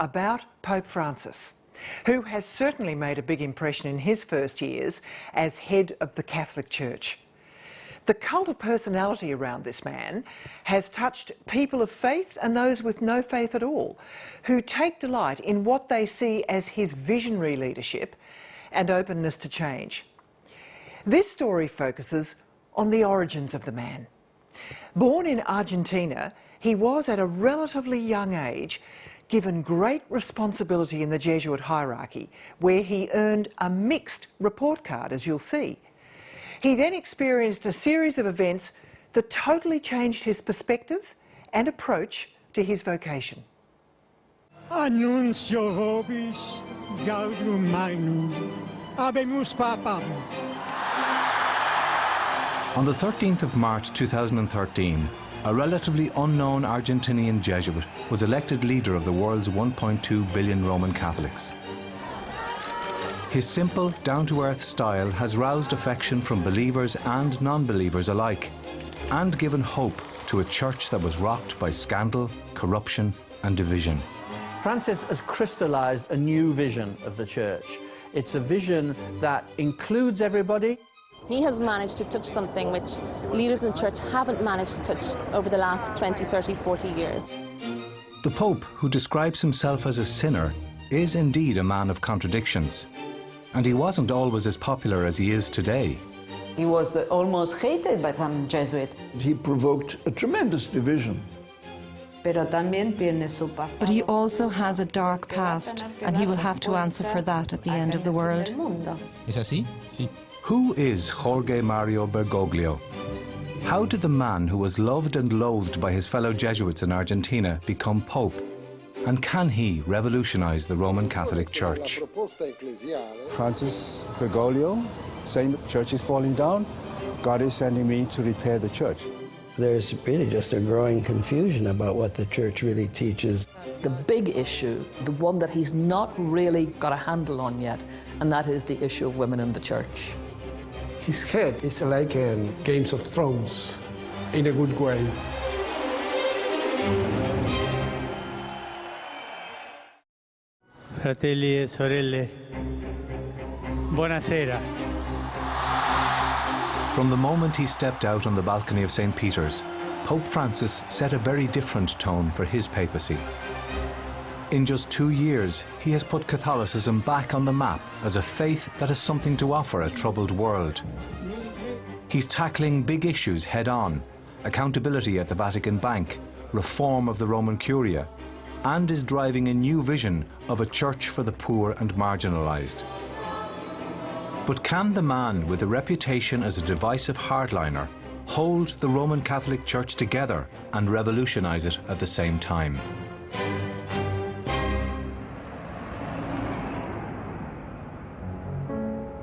about Pope Francis, who has certainly made a big impression in his first years as head of the Catholic Church. The cult of personality around this man has touched people of faith and those with no faith at all, who take delight in what they see as his visionary leadership and openness to change. This story focuses on the origins of the man. Born in Argentina, he was at a relatively young age given great responsibility in the Jesuit hierarchy, where he earned a mixed report card, as you'll see. He then experienced a series of events that totally changed his perspective and approach to his vocation. Annuncio vobis gaudium magnum, habemus papam. On the 13th of March 2013, a relatively unknown Argentinian Jesuit was elected leader of the world's 1.2 billion Roman Catholics. His simple, down-to-earth style has roused affection from believers and non-believers alike, and given hope to a church that was rocked by scandal, corruption and division. Francis has crystallized a new vision of the church. It's a vision that includes everybody. He has managed to touch something which leaders in the church haven't managed to touch over the last 20, 30, 40 years. The Pope, who describes himself as a sinner, is indeed a man of contradictions. And he wasn't always as popular as he is today. He was almost hated by some Jesuits. He provoked a tremendous division. But he also has a dark past, and he will have to answer for that at the end of the world. ¿Es así? Sí. Who is Jorge Mario Bergoglio? How did the man who was loved and loathed by his fellow Jesuits in Argentina become Pope? And can he revolutionize the Roman Catholic Church? Francis Bergoglio, saying the church is falling down, God is sending me to repair the church. There's really just a growing confusion about what the church really teaches. The big issue, the one that he's not really got a handle on yet, and that is the issue of women in the church. His head is like Games of Thrones, in a good way. Fratelli e sorelle, buonasera. From the moment he stepped out on the balcony of St. Peter's, Pope Francis set a very different tone for his papacy. In just 2 years, he has put Catholicism back on the map as a faith that has something to offer a troubled world. He's tackling big issues head-on: accountability at the Vatican Bank, reform of the Roman Curia, and is driving a new vision of a church for the poor and marginalised. But can the man with a reputation as a divisive hardliner hold the Roman Catholic Church together and revolutionise it at the same time?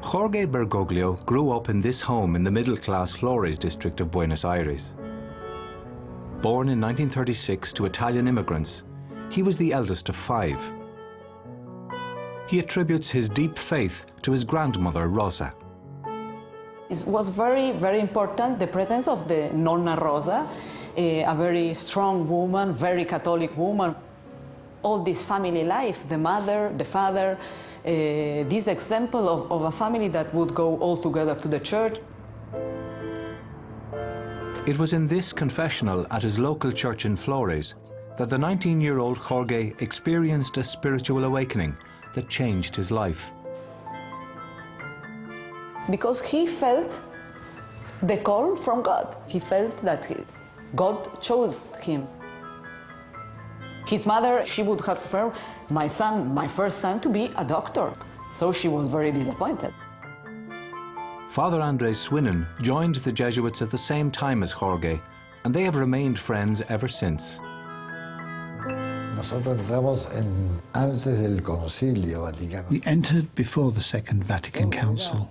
Jorge Bergoglio grew up in this home in the middle-class Flores district of Buenos Aires. Born in 1936 to Italian immigrants, he was the eldest of 5. He attributes his deep faith to his grandmother, Rosa. It was very, very important, the presence of the Nonna Rosa, a very strong woman, very Catholic woman. All this family life, the mother, the father, this example of a family that would go all together to the church. It was in this confessional at his local church in Flores that the 19-year-old Jorge experienced a spiritual awakening that changed his life. Because he felt the call from God. He felt that God chose him. His mother, she would have preferred my son, my first son, to be a doctor. So she was very disappointed. Father Andres Swinen joined the Jesuits at the same time as Jorge, and they have remained friends ever since. We entered before the Second Vatican Council.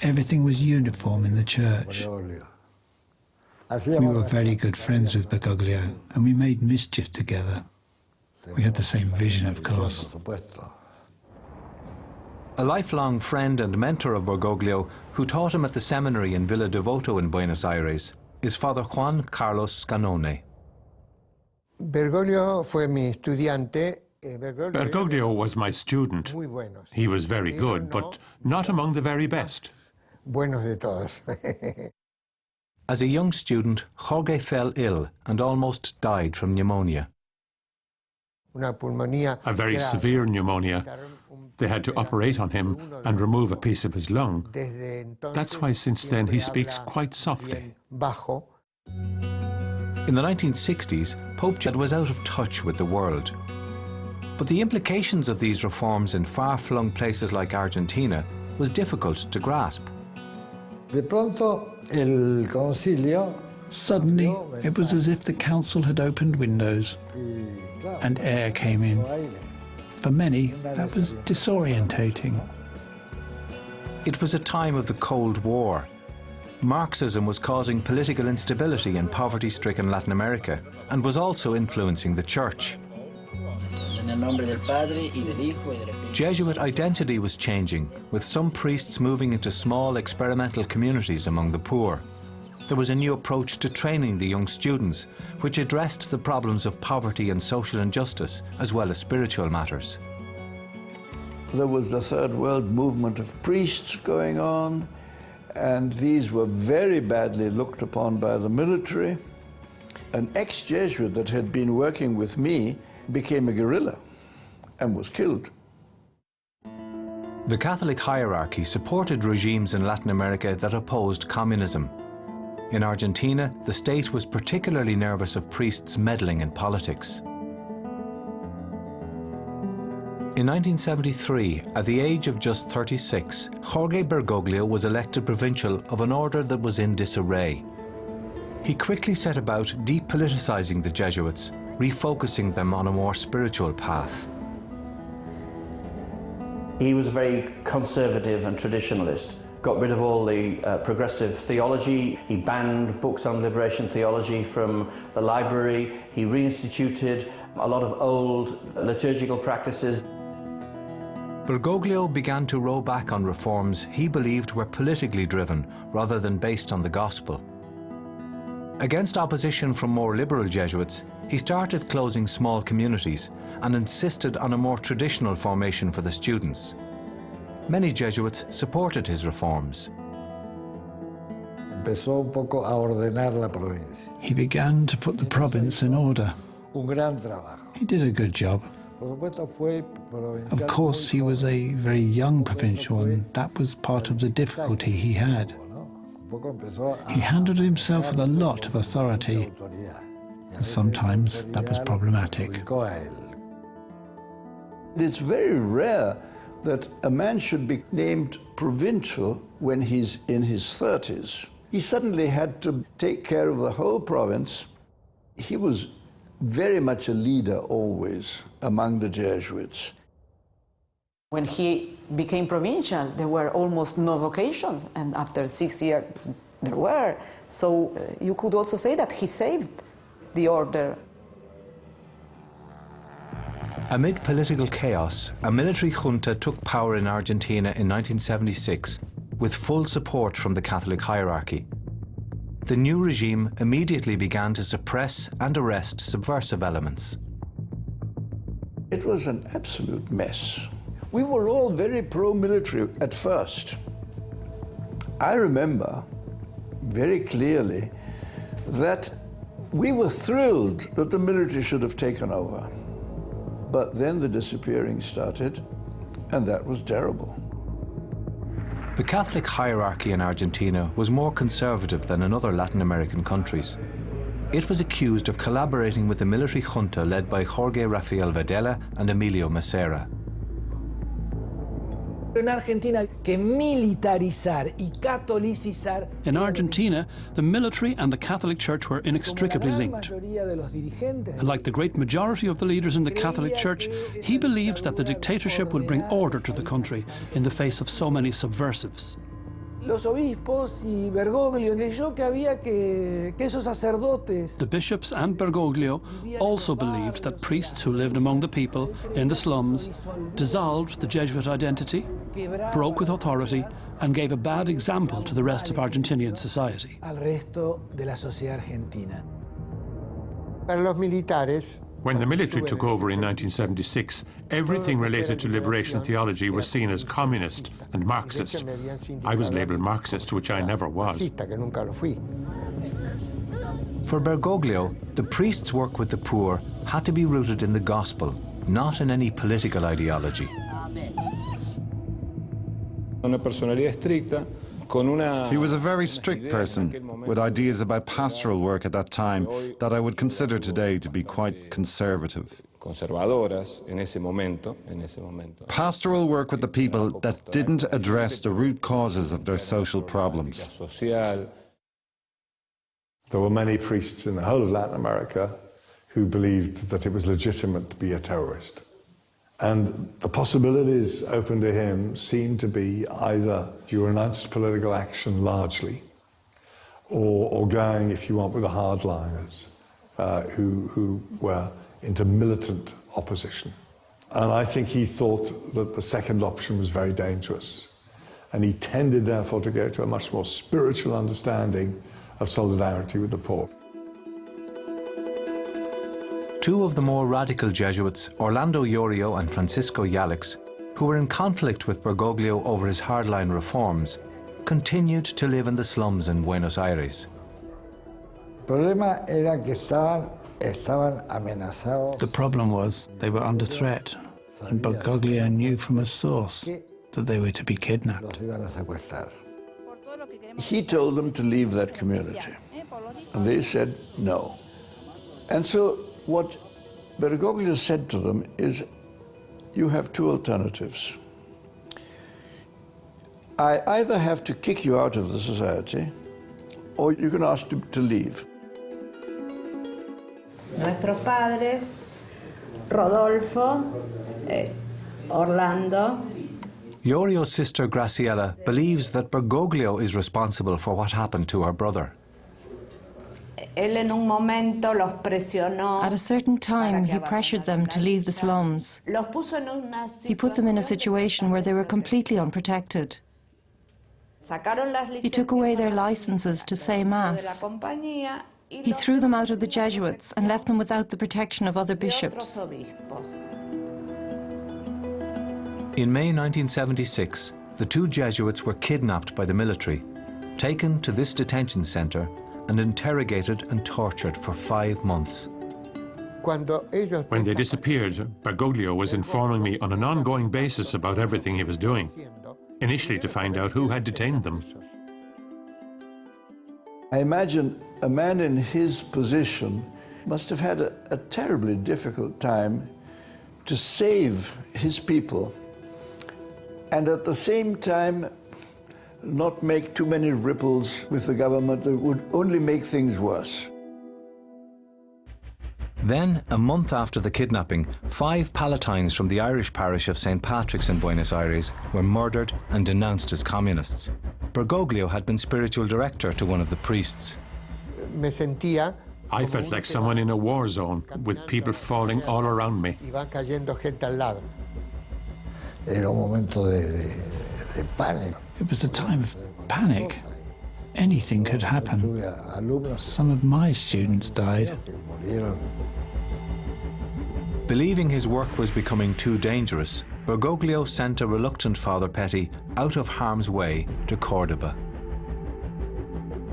Everything was uniform in the church. We were very good friends with Bergoglio, and we made mischief together. We had the same vision, of course. A lifelong friend and mentor of Bergoglio, who taught him at the seminary in Villa Devoto in Buenos Aires, is Father Juan Carlos Scanone. Bergoglio fue mi estudiante. Bergoglio was my student. He was very good, but not among the very best. Buenos de todos. As a young student, Jorge fell ill and almost died from pneumonia. A very severe pneumonia. They had to operate on him and remove a piece of his lung. That's why since then he speaks quite softly. In the 1960s, Pope Judd was out of touch with the world. But the implications of these reforms in far-flung places like Argentina was difficult to grasp. Suddenly, it was as if the council had opened windows and air came in. For many, that was disorientating. It was a time of the Cold War. Marxism was causing political instability in poverty-stricken Latin America and was also influencing the church. Jesuit identity was changing, with some priests moving into small experimental communities among the poor. There was a new approach to training the young students, which addressed the problems of poverty and social injustice, as well as spiritual matters. There was the Third World movement of priests going on, and these were very badly looked upon by the military. An ex-Jesuit that had been working with me became a guerrilla and was killed. The Catholic hierarchy supported regimes in Latin America that opposed communism. In Argentina, the state was particularly nervous of priests meddling in politics. In 1973, at the age of just 36, Jorge Bergoglio was elected provincial of an order that was in disarray. He quickly set about depoliticizing the Jesuits, refocusing them on a more spiritual path. He was very conservative and traditionalist. Got rid of all the progressive theology. He banned books on liberation theology from the library. He reinstituted a lot of old liturgical practices. Bergoglio began to row back on reforms he believed were politically driven rather than based on the gospel. Against opposition from more liberal Jesuits, he started closing small communities and insisted on a more traditional formation for the students. Many Jesuits supported his reforms. He began to put the province in order. He did a good job. Of course, he was a very young provincial, and that was part of the difficulty he had. He handled himself with a lot of authority, and sometimes that was problematic. It's very rare that a man should be named provincial when he's in his 30s. He suddenly had to take care of the whole province. He was very much a leader always among the Jesuits. When he became provincial, there were almost no vocations, and after 6 years, there were. So you could also say that he saved the order. Amid political chaos, a military junta took power in Argentina in 1976 with full support from the Catholic hierarchy. The new regime immediately began to suppress and arrest subversive elements. It was an absolute mess. We were all very pro-military at first. I remember very clearly that we were thrilled that the military should have taken over. But then the disappearing started, and that was terrible. The Catholic hierarchy in Argentina was more conservative than in other Latin American countries. It was accused of collaborating with the military junta led by Jorge Rafael Videla and Emilio Massera. In Argentina, the military and the Catholic Church were inextricably linked. Like the great majority of the leaders in the Catholic Church, he believed that the dictatorship would bring order to the country in the face of so many subversives. The bishops and Bergoglio also believed that priests who lived among the people in the slums dissolved the Jesuit identity, broke with authority, and gave a bad example to the rest of Argentinian society. When the military took over in 1976, everything related to liberation theology was seen as communist and Marxist. I was labelled Marxist, which I never was. For Bergoglio, the priest's work with the poor had to be rooted in the gospel, not in any political ideology. He was a very strict person, with ideas about pastoral work at that time that I would consider today to be quite conservative. Pastoral work with the people that didn't address the root causes of their social problems. There were many priests in the whole of Latin America who believed that it was legitimate to be a terrorist. And the possibilities open to him seemed to be either you renounced political action largely, or going, if you want, with the hardliners who were into militant opposition. And I think he thought that the second option was very dangerous. And he tended, therefore, to go to a much more spiritual understanding of solidarity with the poor. Two of the more radical Jesuits, Orlando Yorio and Francisco Yalix, who were in conflict with Bergoglio over his hardline reforms, continued to live in the slums in Buenos Aires. The problem was they were under threat, and Bergoglio knew from a source that they were to be kidnapped. He told them to leave that community, and they said no. And so what Bergoglio said to them is, you have two alternatives. I either have to kick you out of the society, or you can ask to leave. Nuestros padres, Rodolfo, Orlando. Yorio's sister Graciela believes that Bergoglio is responsible for what happened to her brother. At a certain time, he pressured them to leave the slums. He put them in a situation where they were completely unprotected. He took away their licenses to say Mass. He threw them out of the Jesuits and left them without the protection of other bishops. In May 1976, the two Jesuits were kidnapped by the military, taken to this detention centre and interrogated and tortured for 5 months. When they disappeared, Bergoglio was informing me on an ongoing basis about everything he was doing, initially to find out who had detained them. I imagine a man in his position must have had a terribly difficult time to save his people, and at the same time not make too many ripples with the government that would only make things worse. Then, a month after the kidnapping, 5 Palatines from the Irish parish of St. Patrick's in Buenos Aires were murdered and denounced as communists. Bergoglio had been spiritual director to one of the priests. I felt like someone in a war zone, with people falling all around me. It was a time of panic. Anything could happen. Some of my students died. Believing his work was becoming too dangerous, Bergoglio sent a reluctant Father Petty out of harm's way to Cordoba.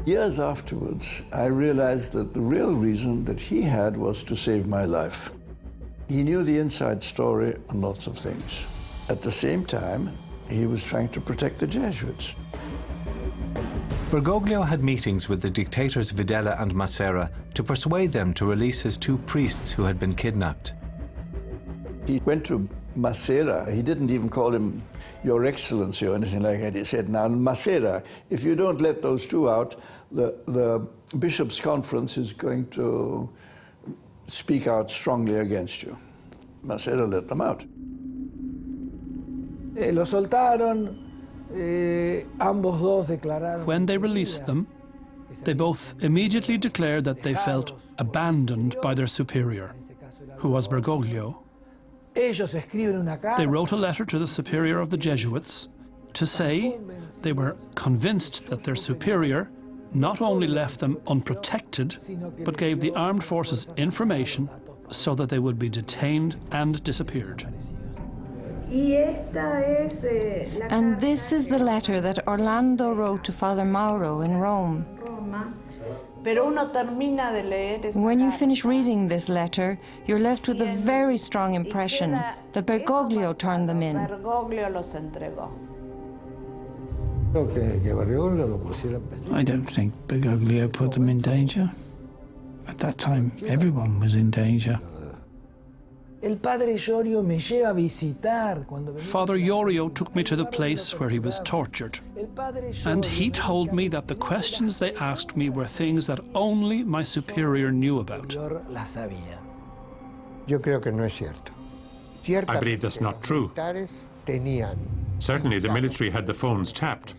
Years afterwards, I realized that the real reason that he had was to save my life. He knew the inside story on lots of things. At the same time, he was trying to protect the Jesuits. Bergoglio had meetings with the dictators Videla and Massera to persuade them to release his 2 priests who had been kidnapped. He went to Massera. He didn't even call him Your Excellency or anything like that. He said, now, Massera, if you don't let those 2 out, the Bishops' Conference is going to speak out strongly against you. Massera let them out. When they released them, they both immediately declared that they felt abandoned by their superior, who was Bergoglio. They wrote a letter to the superior of the Jesuits to say they were convinced that their superior, not only left them unprotected, but gave the armed forces information so that they would be detained and disappeared. And this is the letter that Orlando wrote to Father Mauro in Rome. When you finish reading this letter, you're left with a very strong impression that Bergoglio turned them in. I don't think Bergoglio put them in danger. At that time, everyone was in danger. Father Iorio took me to the place where he was tortured, and he told me that the questions they asked me were things that only my superior knew about. I believe that's not true. Certainly the military had the phones tapped.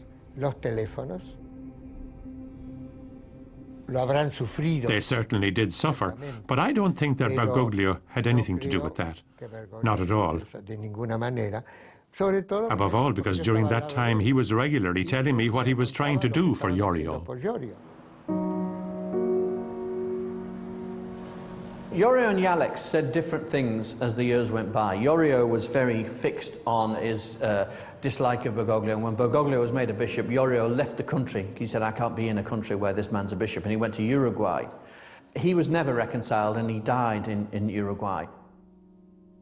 They certainly did suffer, but I don't think that Bergoglio had anything to do with that. Not at all. Above all, because during that time he was regularly telling me what he was trying to do for Iorio. Iorio and Jalex said different things as the years went by. Iorio was very fixed on his dislike of Bergoglio, and when Bergoglio was made a bishop, Iorio left the country. He said, I can't be in a country where this man's a bishop, and he went to Uruguay. He was never reconciled, and he died in Uruguay.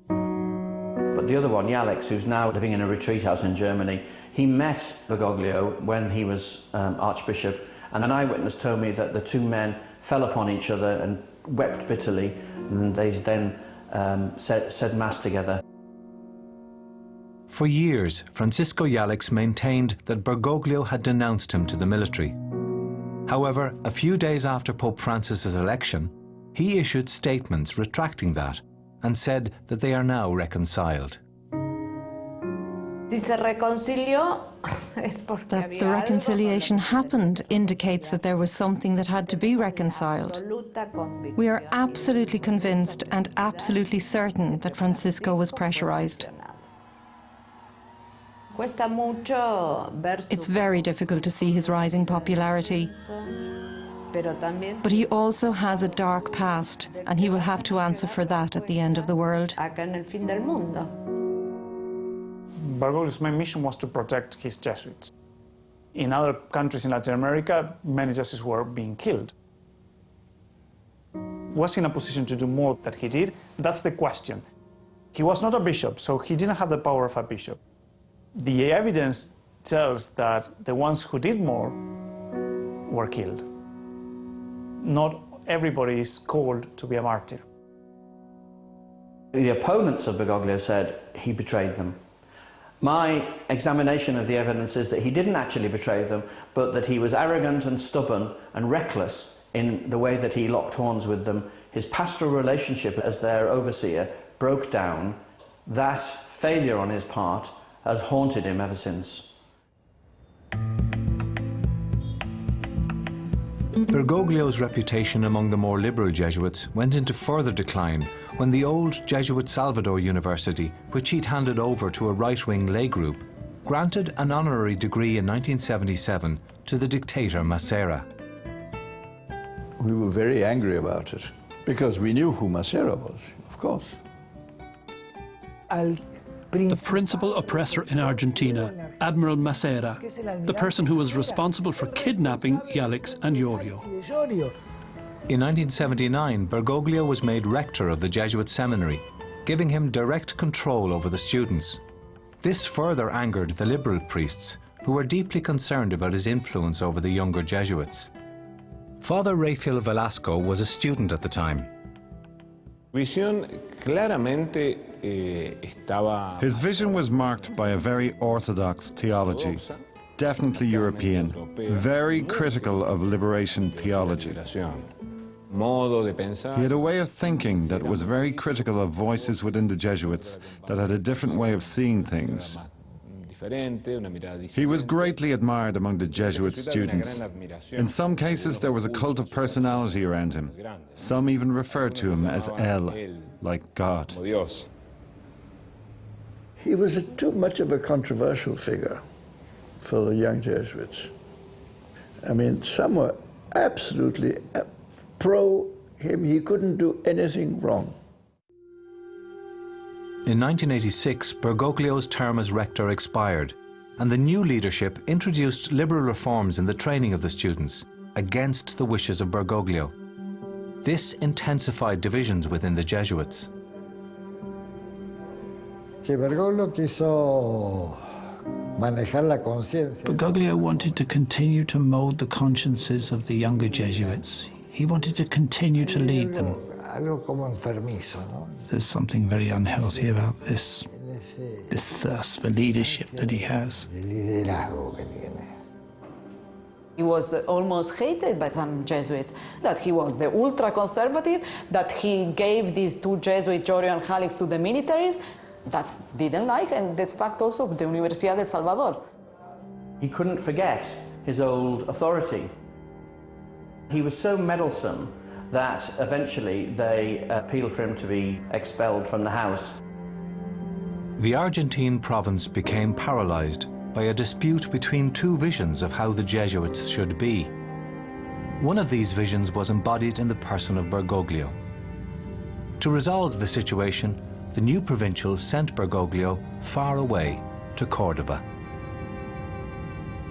But the other one, Jalex, who's now living in a retreat house in Germany, he met Bergoglio when he was archbishop, and an eyewitness told me that the two men fell upon each other and wept bitterly, and they then said Mass together. For years, Francisco Jalex maintained that Bergoglio had denounced him to the military. However, a few days after Pope Francis's election, he issued statements retracting that and said that they are now reconciled. That the reconciliation happened indicates that there was something that had to be reconciled. We are absolutely convinced and absolutely certain that Francisco was pressurized. It's very difficult to see his rising popularity. But he also has a dark past, and he will have to answer for that at the end of the world. Bergoglio's main mission was to protect his Jesuits. In other countries in Latin America, many Jesuits were being killed. Was he in a position to do more than he did? That's the question. He was not a bishop, so he didn't have the power of a bishop. The evidence tells that the ones who did more were killed. Not everybody is called to be a martyr. The opponents of Bergoglio said he betrayed them. My examination of the evidence is that he didn't actually betray them, but that he was arrogant and stubborn and reckless in the way that he locked horns with them. His pastoral relationship as their overseer broke down. That failure on his part has haunted him ever since. Bergoglio's reputation among the more liberal Jesuits went into further decline when the old Jesuit Salvador University, which he'd handed over to a right-wing lay group, granted an honorary degree in 1977 to the dictator Macera. We were very angry about it, because we knew who Macera was, of course. The principal oppressor in Argentina, Admiral Macera, the person who was responsible for kidnapping Jalex and Iorio. In 1979, Bergoglio was made rector of the Jesuit seminary, giving him direct control over the students. This further angered the liberal priests, who were deeply concerned about his influence over the younger Jesuits. Father Rafael Velasco was a student at the time. His vision was marked by a very orthodox theology, definitely European, very critical of liberation theology. He had a way of thinking that was very critical of voices within the Jesuits that had a different way of seeing things. He was greatly admired among the Jesuit students. In some cases, there was a cult of personality around him. Some even referred to him as El, like God. He was too much of a controversial figure for the young Jesuits. I mean, some were absolutely pro him. He couldn't do anything wrong. In 1986, Bergoglio's term as rector expired, and the new leadership introduced liberal reforms in the training of the students, against the wishes of Bergoglio. This intensified divisions within the Jesuits. Bergoglio wanted to continue to mold the consciences of the younger Jesuits. He wanted to continue to lead them. There's something very unhealthy about this thirst for leadership that he has. He was almost hated by some Jesuits, that he was the ultra-conservative, that he gave these two Jesuit, Jorio and Halix, to the militaries, that didn't like, and this fact also of the Universidad del Salvador. He couldn't forget his old authority. He was so meddlesome that eventually they appealed for him to be expelled from the house. The Argentine province became paralyzed by a dispute between two visions of how the Jesuits should be. One of these visions was embodied in the person of Bergoglio. To resolve the situation, the new provincial sent Bergoglio far away to Cordoba.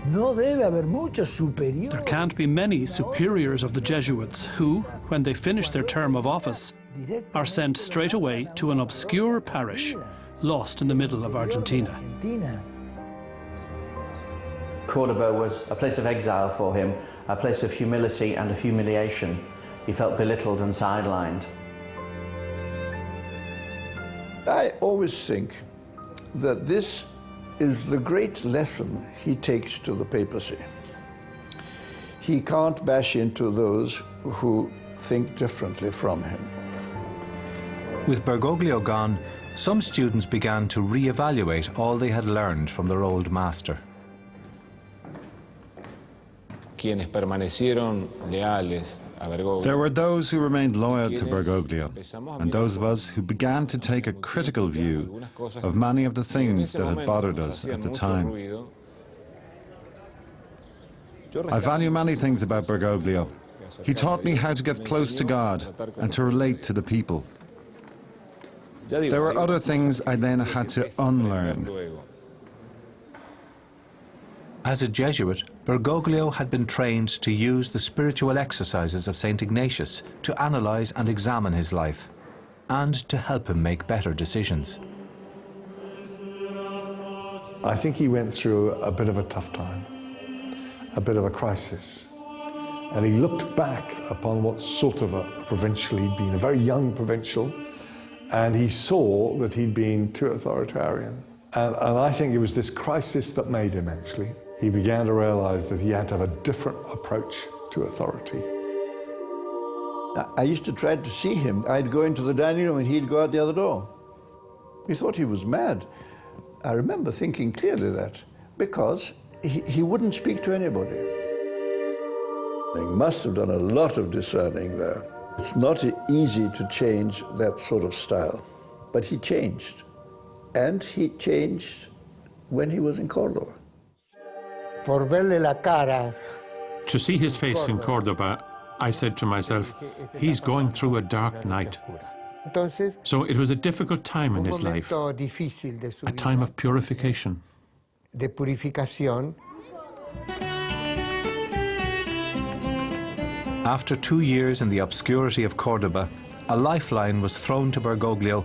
There can't be many superiors of the Jesuits who, when they finish their term of office, are sent straight away to an obscure parish lost in the middle of Argentina. Cordoba was a place of exile for him, a place of humility and of humiliation. He felt belittled and sidelined. I always think that this is the great lesson he takes to the papacy. He can't bash into those who think differently from him. With Bergoglio gone, some students began to re-evaluate all they had learned from their old master. There were those who remained loyal to Bergoglio, and those of us who began to take a critical view of many of the things that had bothered us at the time. I value many things about Bergoglio. He taught me how to get close to God and to relate to the people. There were other things I then had to unlearn. As a Jesuit, Bergoglio had been trained to use the spiritual exercises of St. Ignatius to analyze and examine his life, and to help him make better decisions. I think he went through a bit of a tough time, a bit of a crisis. And he looked back upon what sort of a provincial he'd been, a very young provincial, and he saw that he'd been too authoritarian. And I think it was this crisis that made him, actually. He began to realize that he had to have a different approach to authority. I used to try to see him. I'd go into the dining room and he'd go out the other door. We thought he was mad. I remember thinking clearly that, because he wouldn't speak to anybody. He must have done a lot of discerning there. It's not easy to change that sort of style, but he changed. And he changed when he was in Cordoba. To see his face in Cordoba, I said to myself, he's going through a dark night. So it was a difficult time in his life, a time of purification. After 2 years in the obscurity of Cordoba, a lifeline was thrown to Bergoglio